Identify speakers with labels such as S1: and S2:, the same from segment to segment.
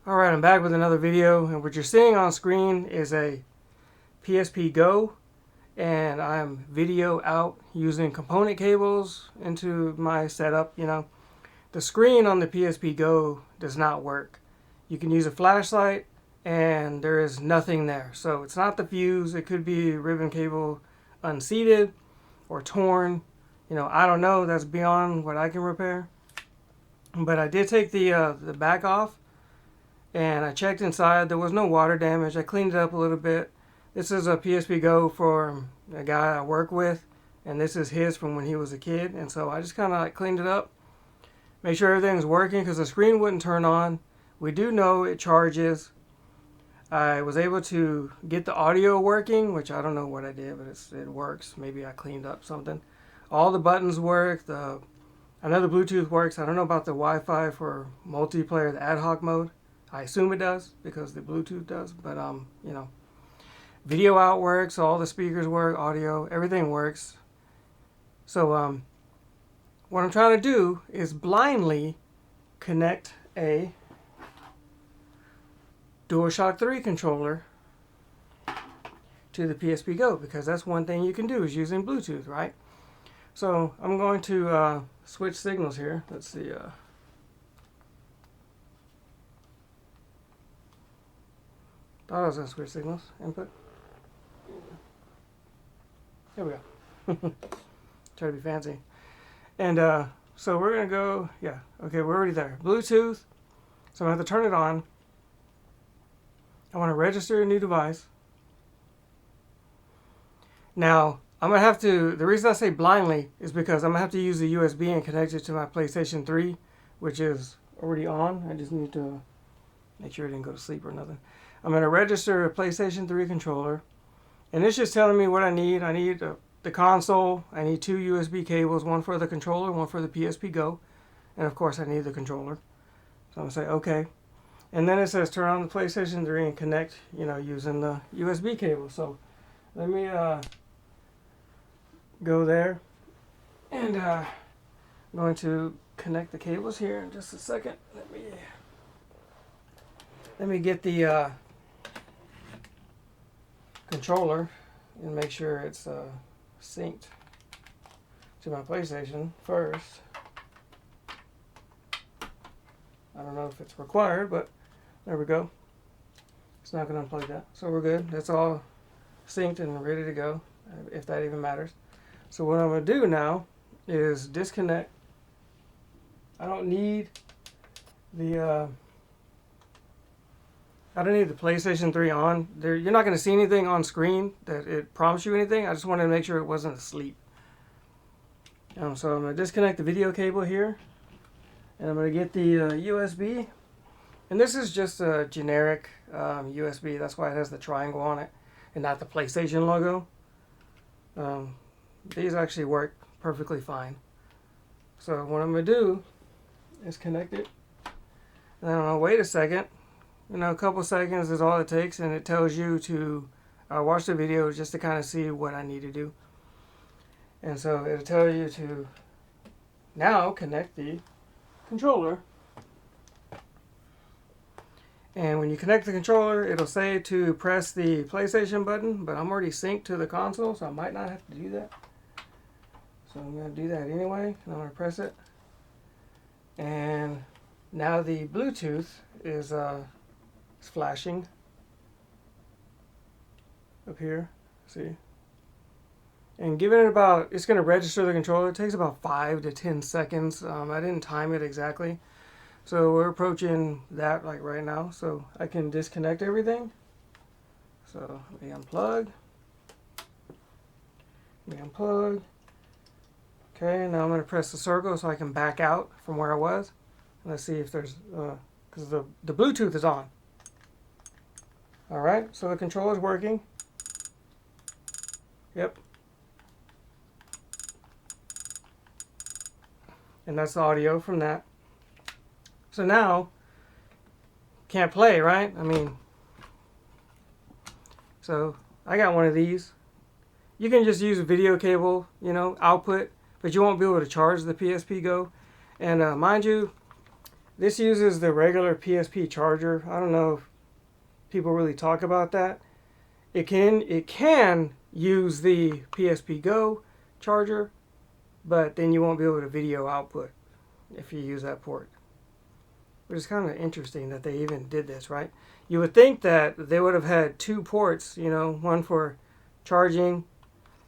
S1: Alright, I'm back with another video, and what you're seeing on screen is a PSP Go, and I'm video out using component cables into my setup. The screen on the PSP Go does not work. You can use a flashlight and there is nothing there. So it's not the fuse, it could be ribbon cable unseated or torn. I don't know, that's beyond what I can repair. But I did take the back off, and I checked inside. There was no water damage. I cleaned it up a little bit. This is a PSP Go for a guy I work with, and this is his from when he was a kid. And so I just kind of cleaned it up, make sure everything's working, because the screen wouldn't turn on. We do know it charges. I was able to get the audio working, which I don't know what I did, but it works. Maybe I cleaned up something. All the buttons work. I know the Bluetooth works. I don't know about the Wi-Fi for multiplayer, the ad hoc mode. I assume it does because the Bluetooth does, but video out works, all the speakers work, audio, everything works. So what I'm trying to do is blindly connect a DualShock 3 controller to the PSP Go, because that's one thing you can do is using Bluetooth, right? So I'm going to switch signals here. Let's see. Thought I was going to switch signals. Input. There we go. Try to be fancy. And so we're going to go, yeah, okay, we're already there. Bluetooth. So I'm going to have to turn it on. I want to register a new device. Now, I'm going to have to, the reason I say blindly is because I'm going to have to use the USB and connect it to my PlayStation 3, which is already on. I just need to make sure it didn't go to sleep or nothing. I'm going to register a PlayStation 3 controller, and it's just telling me what I need. I need the console, I need 2 USB cables, one for the controller, one for the PSP Go, and of course I need the controller. So I'm going to say OK. And then it says turn on the PlayStation 3 and connect, using the USB cable. So let me go there, and I'm going to connect the cables here in just a second. Let me get the controller and make sure it's synced to my PlayStation first. I don't know if it's required, but there we go. It's not going to unplug that, so we're good. That's all synced and ready to go, if that even matters. So what I'm going to do now is disconnect. I don't need the PlayStation 3 on. You're not going to see anything on screen that it prompts you anything. I just wanted to make sure it wasn't asleep. So I'm going to disconnect the video cable here, and I'm going to get the USB. And this is just a generic USB. That's why it has the triangle on it and not the PlayStation logo. These actually work perfectly fine. So what I'm going to do is connect it. And then I'm going to wait a second. A couple seconds is all it takes, and it tells you to watch the video just to kind of see what I need to do. And so it'll tell you to now connect the controller. And when you connect the controller, it'll say to press the PlayStation button, but I'm already synced to the console, so I might not have to do that. So I'm going to do that anyway, and I'm going to press it. And now the Bluetooth is flashing up here, see? And given it about, it's going to register the controller. It takes about 5 to 10 seconds. I didn't time it exactly. So we're approaching that like right now. So I can disconnect everything. So let me unplug. Okay, now I'm going to press the circle so I can back out from where I was. And let's see if there's, because the Bluetooth is on. Alright, so the controller is working. Yep. And that's the audio from that. So now, can't play, right? So I got one of these. You can just use a video cable, output, but you won't be able to charge the PSP Go. And mind you, This uses the regular PSP charger. I don't know if people really talk about that. It can use the PSP Go charger, but then you won't be able to video output if you use that port. Which is kind of interesting that they even did this, right? You would think that they would have had two ports, you know, one for charging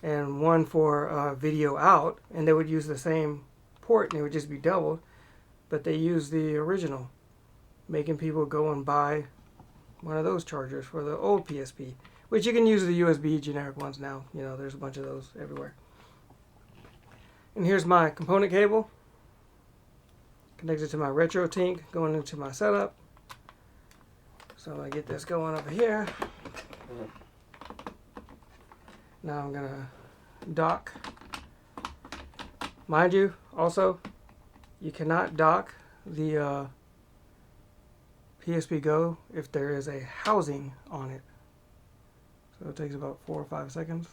S1: and one for video out, and they would use the same port and it would just be doubled. But they used the original, making people go and buy one of those chargers for the old PSP, which you can use the USB generic ones now. You know, there's a bunch of those everywhere. And here's my component cable connected to my RetroTINK going into my setup. So I get this going over here. Now I'm gonna dock. Mind you, also, you cannot dock the PSP Go if there is a housing on it. So it takes about 4 or 5 seconds.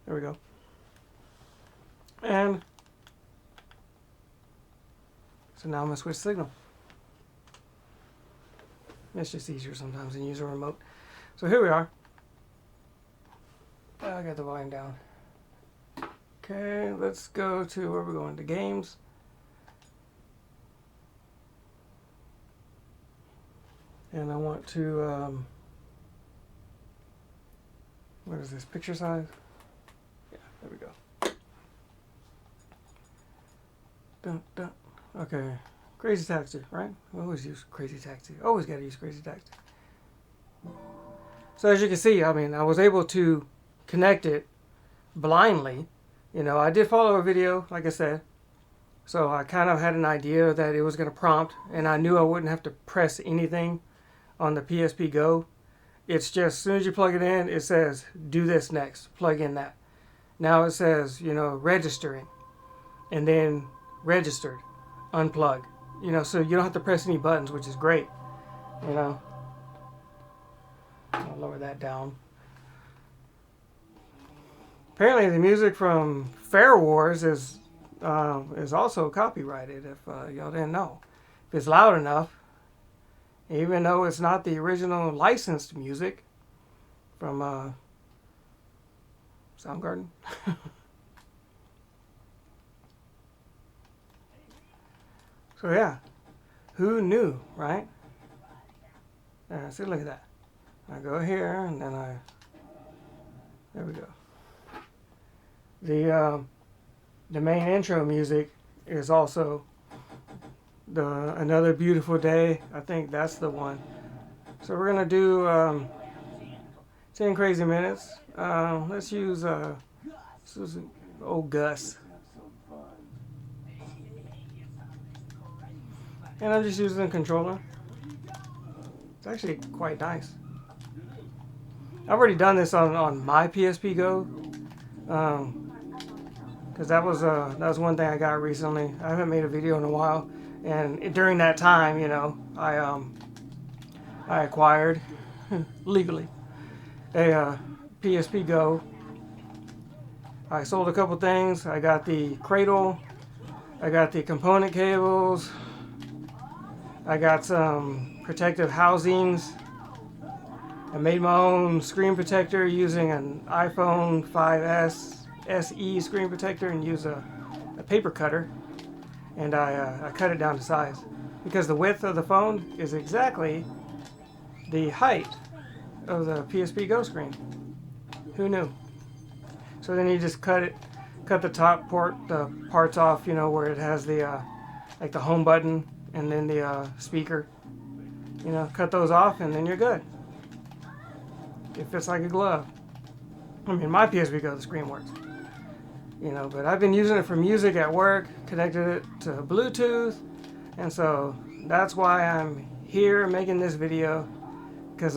S1: There we go. And so now I'm going to switch signal. It's just easier sometimes than use a remote. So here we are. I got the volume down. Okay, let's go to where we're going, to games. And I want to, what is this, picture size? Yeah, there we go. Dun, dun. Okay, Crazy Taxi, right? We always use Crazy Taxi. Always got to use Crazy Taxi. So as you can see, I mean, I was able to connect it blindly. You know, I did follow a video, like I said. So I kind of had an idea that it was going to prompt, and I knew I wouldn't have to press anything on the PSP Go. It's just, as soon as you plug it in, it says, do this next, plug in that. Now it says, you know, registering, and then registered, unplug. You know, so you don't have to press any buttons, which is great. You know, I'll lower that down. Apparently the music from Fair Wars is also copyrighted, if y'all didn't know. If it's loud enough, even though it's not the original licensed music from Soundgarden. So yeah, who knew, right? See, look at that. I go here, and then there we go. The main intro music is also Another Beautiful Day. I think that's the one. So we're gonna do 10 crazy minutes. Let's use old Gus. And I'm just using a controller. It's actually quite nice. I've already done this on my PSP Go. Because that was one thing I got recently. I haven't made a video in a while, and during that time, you know, I acquired legally a PSP Go. I sold a couple things. I got the cradle, I got the component cables, I got some protective housings. I made my own screen protector using an iPhone 5S SE screen protector and use a paper cutter, and I cut it down to size because the width of the phone is exactly the height of the PSP Go screen. Who knew? So then you just cut the top the parts off, you know, where it has the like the home button and then the speaker. You know, cut those off and then you're good. It fits like a glove. I mean, my PSP Go, the screen works. You know, but I've been using it for music at work, connected it to Bluetooth, and so that's why I'm here making this video. Because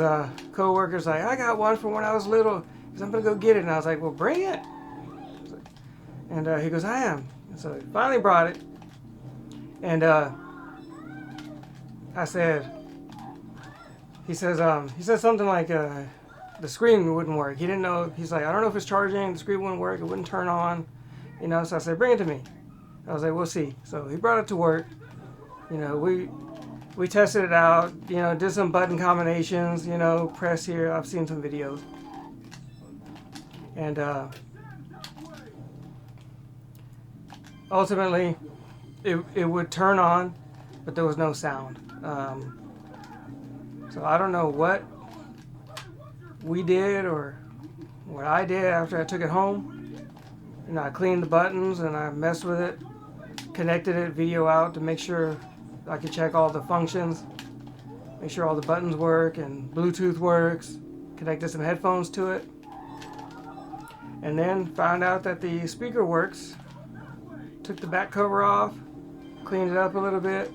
S1: co-workers like, I got one from when I was little, because I'm going to go get it. And I was like, well, bring it. And he goes, I am. And so he finally brought it. And I said, he said something like, the screen wouldn't work. He didn't know. He's like, I don't know if it's charging. The screen wouldn't work. It wouldn't turn on. You know, so I said, bring it to me. I was like, we'll see. So he brought it to work. You know, we tested it out, you know, did some button combinations, you know, press here. I've seen some videos. And ultimately, it would turn on, but there was no sound. So I don't know what we did or what I did after I took it home. You know, I cleaned the buttons and I messed with it, connected it video out to make sure I could check all the functions, make sure all the buttons work and Bluetooth works, connected some headphones to it, and then found out that the speaker works. Took the back cover off, cleaned it up a little bit.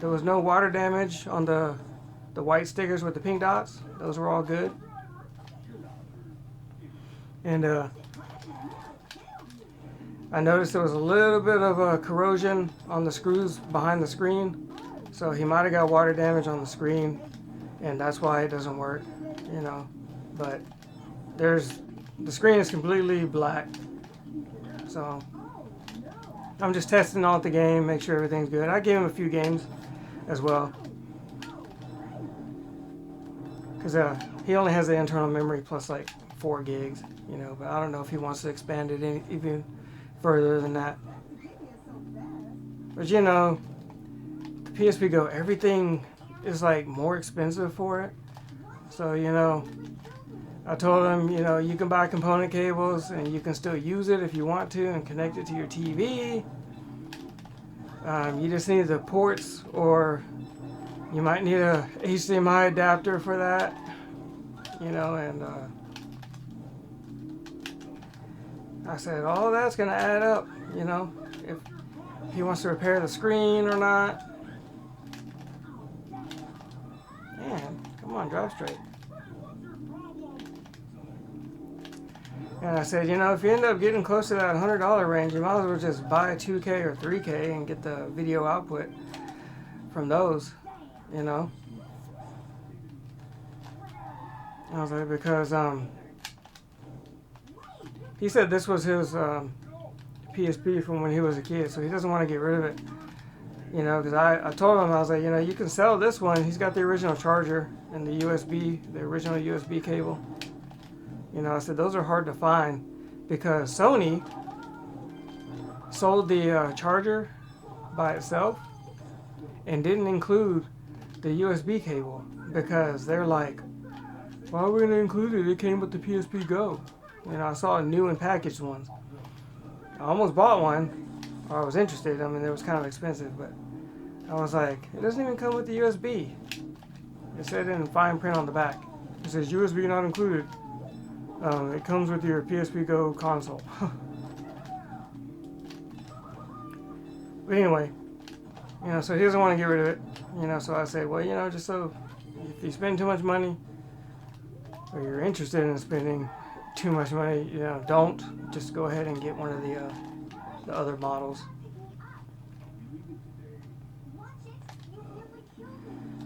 S1: There was no water damage on the white stickers with the pink dots. Those were all good. And I noticed there was a little bit of corrosion on the screws behind the screen. So he might have got water damage on the screen, and that's why it doesn't work, you know. But the screen is completely black. So I'm just testing out the game, make sure everything's good. I gave him a few games as well, because he only has the internal memory plus like 4 gigs, you know, but I don't know if he wants to expand it even further than that. But you know, the PSP Go, everything is like more expensive for it. So, you know, I told him, you know, you can buy component cables and you can still use it if you want to and connect it to your TV. You just need the ports, or you might need a HDMI adapter for that, you know, and I said, all that's going to add up, you know, if he wants to repair the screen or not. Man, come on, drive straight. And I said, you know, if you end up getting close to that $100 range, you might as well just buy a 2K or 3K and get the video output from those, you know. I was like, because he said this was his PSP from when he was a kid, so he doesn't want to get rid of it, you know, because I told him, I was like, you know, you can sell this one. He's got the original charger and the original USB cable. You know, I said, those are hard to find because Sony sold the charger by itself and didn't include the USB cable because they're like, why are we going to include it? It came with the PSP Go. You know, I saw new and packaged ones. I almost bought one, or I was interested. I mean, it was kind of expensive, but I was like, it doesn't even come with the USB. It said in fine print on the back. It says USB not included. It comes with your PSP Go console. But anyway, you know, so he doesn't want to get rid of it. You know, so I said, well, you know, just so if you spend too much money, or you're interested in spending too much money, you know, don't. Just go ahead and get one of the other models.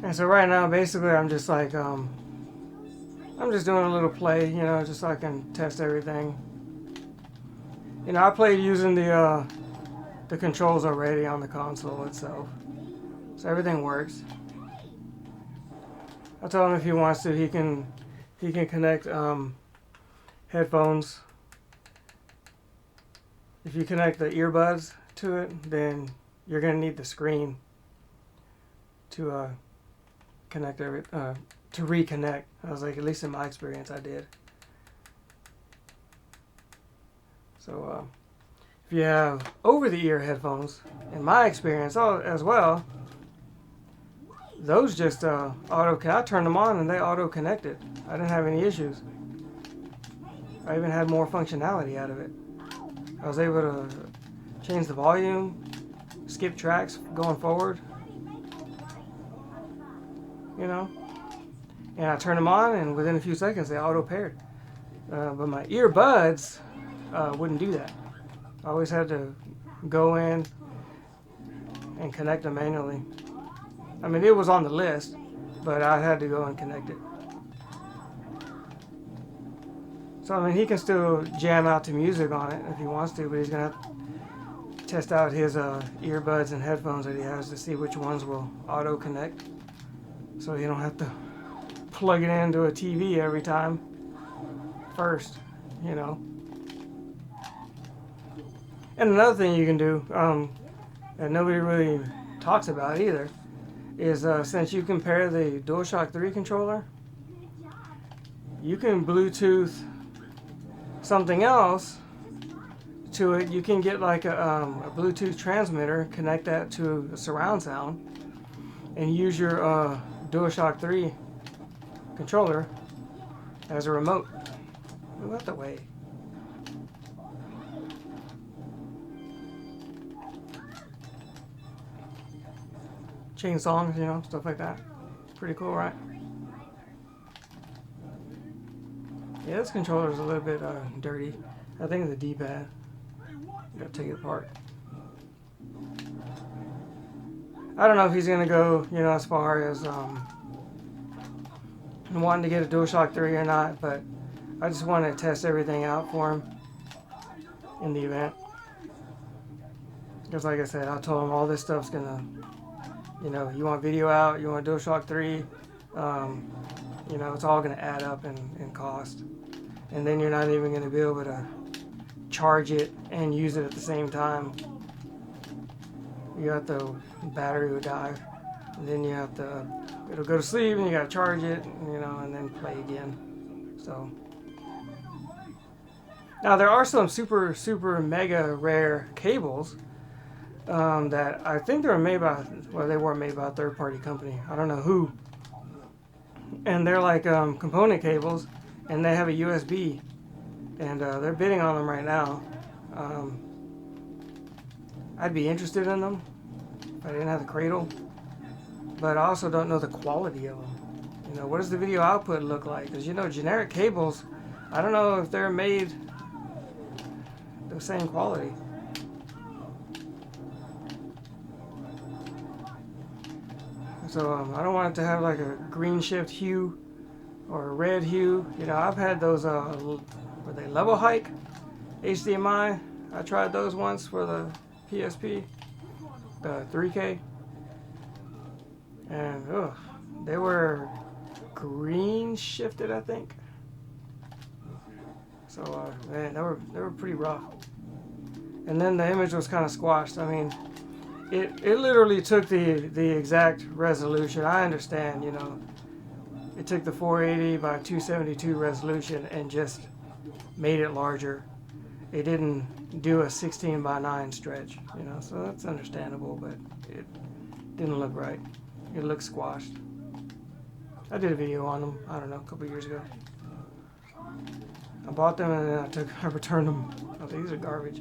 S1: And so right now, basically, I'm just like, I'm just doing a little play, you know, just so I can test everything. You know, I played using the controls already on the console itself, so everything works. I told him if he wants to, he can connect headphones. If you connect the earbuds to it, then you're gonna need the screen to connect to reconnect. I was like, at least in my experience, I did. So if you have over-the-ear headphones, in my experience as well, those just I turned them on and they auto-connected. I didn't have any issues. I even had more functionality out of it. I was able to change the volume, skip tracks going forward, you know. And I turned them on, and within a few seconds, they auto-paired. But my earbuds wouldn't do that. I always had to go in and connect them manually. I mean, it was on the list, but I had to go and connect it. So, I mean, he can still jam out to music on it if he wants to, but he's going to have to test out his earbuds and headphones that he has to see which ones will auto connect, so you don't have to plug it into a TV every time first, you know. And another thing you can do that nobody really talks about either is since you can pair the DualShock 3 controller, you can Bluetooth something else to it. You can get like a Bluetooth transmitter, connect that to a surround sound, and use your DualShock 3 controller as a remote. Move out the way. Change songs, you know, stuff like that. Pretty cool, right? Yeah, this controller is a little bit dirty. I think the D-pad. Gotta take it apart. I don't know if he's gonna go, you know, as far as wanting to get a DualShock 3 or not, but I just want to test everything out for him in the event. Because like I said, I told him all this stuff's gonna, you know, you want video out, you want DualShock 3, you know, it's all gonna add up in cost. And then you're not even gonna be able to charge it and use it at the same time. You got the battery would die, and then you have to, it'll go to sleep and you gotta charge it, you know, and then play again. So now there are some super mega rare cables that I think they were made by, well, they were made by a third-party company. I don't know who. And they're like component cables, and they have a USB, and they're bidding on them right now. I'd be interested in them if I didn't have the cradle, but I also don't know the quality of them. You know, what does the video output look like? Because, you know, generic cables, I don't know if they're made the same quality. So I don't want it to have like a green shift hue or a red hue. You know, I've had those, were they level hike HDMI? I tried those once for the PSP, the 3K. And they were green shifted, I think. So man, they were pretty rough. And then the image was kind of squashed. I mean, it literally took the exact resolution. I understand, you know, it took the 480 by 272 resolution and just made it larger. It didn't do a 16 by 9 stretch, you know, so that's understandable, but it didn't look right. It looked squashed. I did a video on them, I don't know, a couple years ago. I bought them and then I returned them. I was like, these are garbage.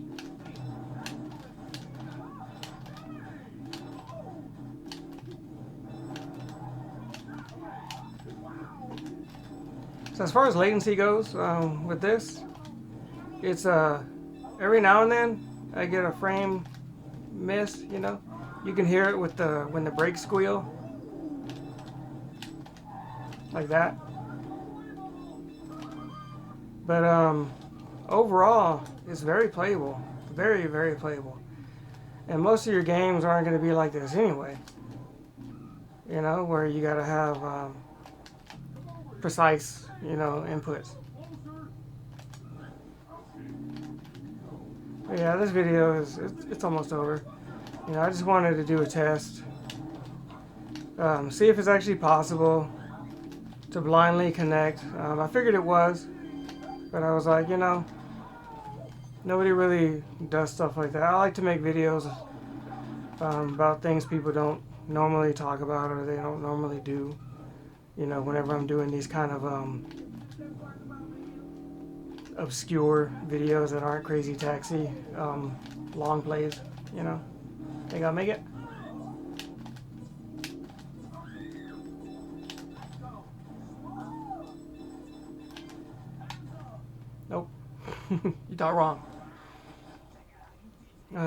S1: So as far as latency goes with this, it's every now and then I get a frame miss, you know. You can hear it with when the brakes squeal, like that. But overall, it's very playable, very, very playable. And most of your games aren't going to be like this anyway. You know, where you got to have precise, you know, inputs. But yeah, this video it's almost over. You know, I just wanted to do a test, see if it's actually possible to blindly connect. I figured it was, but I was like, you know, nobody really does stuff like that. I like to make videos about things people don't normally talk about or they don't normally do. You know, whenever I'm doing these kind of obscure videos that aren't Crazy Taxi, long plays, you know. Think I'll make it? Nope. You thought wrong.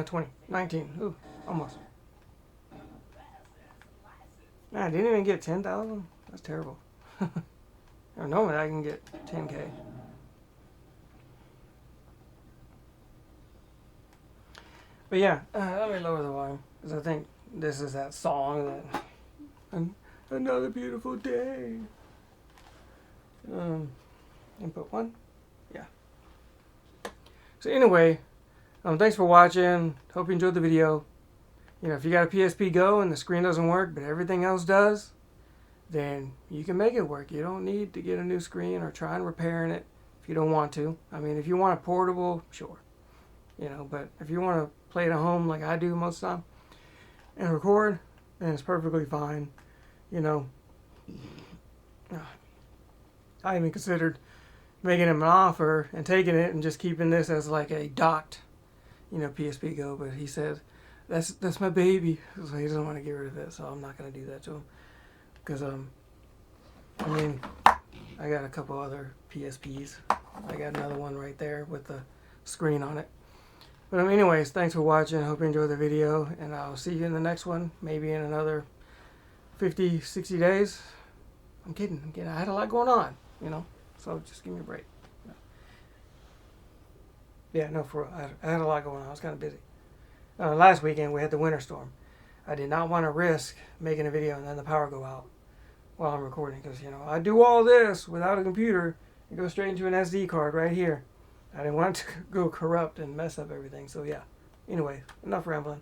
S1: 20, 19, ooh, almost. Nah, I didn't even get 10,000. That's terrible. Normally I can get 10K. But yeah, let me lower the volume, because I think this is that song that... Another beautiful day. Input 1. Yeah. So anyway, thanks for watching. Hope you enjoyed the video. You know, if you got a PSP Go and the screen doesn't work, but everything else does, then you can make it work. You don't need to get a new screen or try and repairing it if you don't want to. I mean, if you want a portable, sure. You know, but if you want to play it at home like I do most of the time and record, then it's perfectly fine. You know, I even considered making him an offer and taking it and just keeping this as like a docked, you know, PSP Go, but he said that's my baby, so he doesn't want to get rid of it, so I'm not going to do that to him, because I mean, I got a couple other PSPs. I got another one right there with the screen on it. But anyways, thanks for watching. I hope you enjoyed the video, and I'll see you in the next one, maybe in another 50, 60 days. I'm kidding. I had a lot going on, you know, so just give me a break. Yeah, no, for real. I had a lot going on. I was kind of busy. Last weekend, we had the winter storm. I did not want to risk making a video and then the power go out while I'm recording, because, you know, I do all this without a computer. It goes straight into an SD card right here. I didn't want it to go corrupt and mess up everything, so yeah. Anyway, enough rambling.